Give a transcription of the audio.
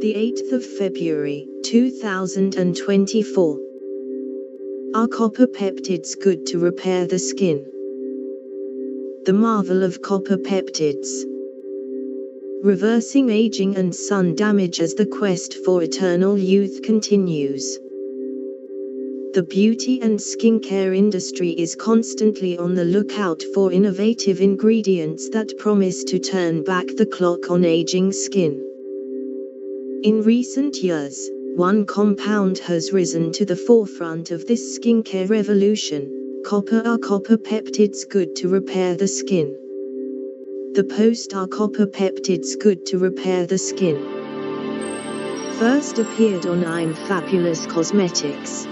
the 8th of February, 2024. Are copper peptides good to repair the skin? The Marvel of Copper Peptides. Reversing aging and sun damage as the quest for eternal youth continues. The beauty and skincare industry is constantly on the lookout for innovative ingredients that promise to turn back the clock on aging skin. In recent years, one compound has risen to the forefront of this skincare revolution: copper. Are copper peptides good to repair the skin? The post Are Copper Peptides good to repair the skin? First appeared on I'm Fabulous Cosmetics.